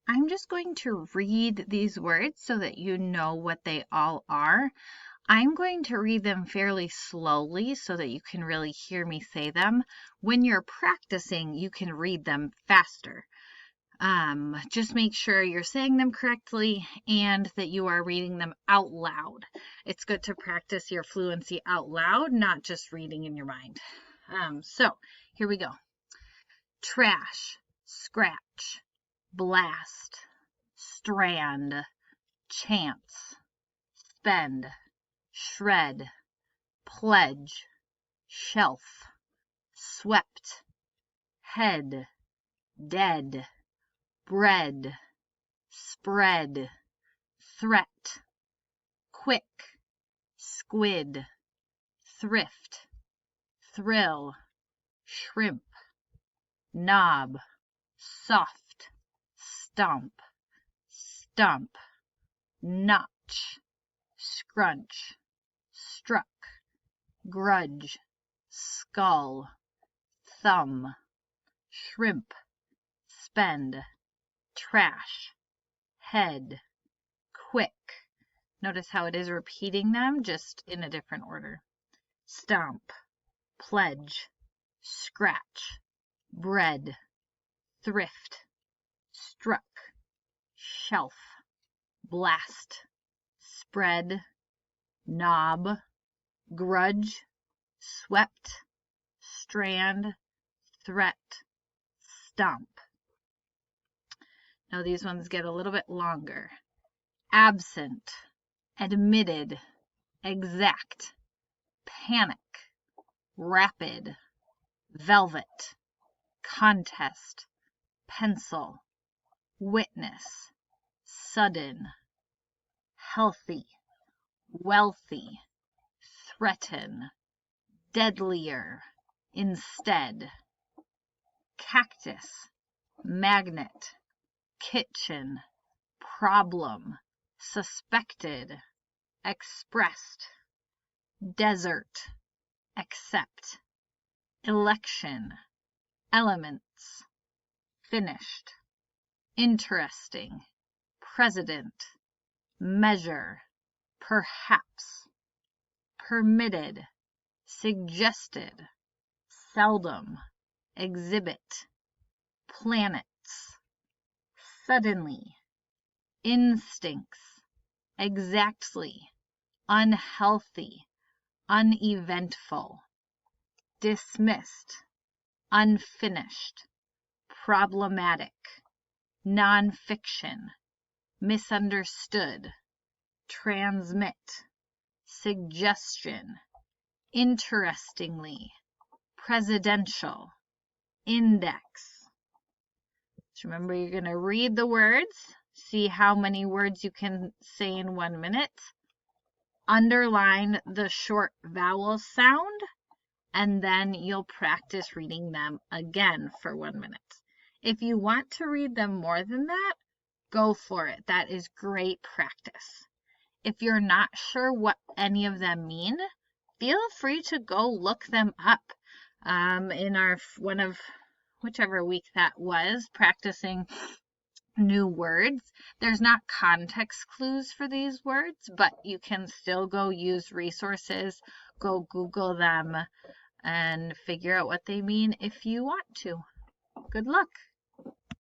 I'm just going to read these words so that you know what they all are. I'm going to read them fairly slowly so that you can really hear me say them. When you're practicing, you can read them faster. Just make sure you're saying them correctly and that you are reading them out loud. It's good to practice your fluency out loud, not just reading in your mind. So here we go. Trash, scratch, blast, strand, chance, spend, shred, pledge, shelf, swept, head, dead, bread, spread, threat, quick, squid, thrift, thrill, shrimp, knob, soft, stump, stump, notch, scrunch, struck, grudge, skull, thumb, shrimp, spend, trash, head, quick. Notice how it is repeating them, just in a different order. Stomp, pledge, scratch, bread, thrift, struck, shelf, blast, spread, knob, grudge, swept, strand, threat, stump. Now these ones get a little bit longer. Absent, admitted, exact, panic, rapid, velvet, contest, pencil, witness, sudden, healthy, wealthy, threaten, deadlier, instead, cactus, magnet, kitchen, problem, suspected, expressed, desert, accept, election, elements, finished, interesting, president, measure, perhaps, permitted, suggested, seldom, exhibit, planets, suddenly, instincts, exactly, unhealthy, uneventful, dismissed, unfinished, problematic, nonfiction, misunderstood, transmit, suggestion, interestingly, presidential, index. So remember, you're going to read the words, see how many words you can say in 1 minute, underline the short vowel sound, and then you'll practice reading them again for 1 minute. If you want to read them more than that, go for it. That is great practice. If you're not sure what any of them mean, feel free to go look them up in our one of whichever week that was, practicing new words. There's not context clues for these words, but you can still go use resources, go Google them, and figure out what they mean if you want to. Good luck.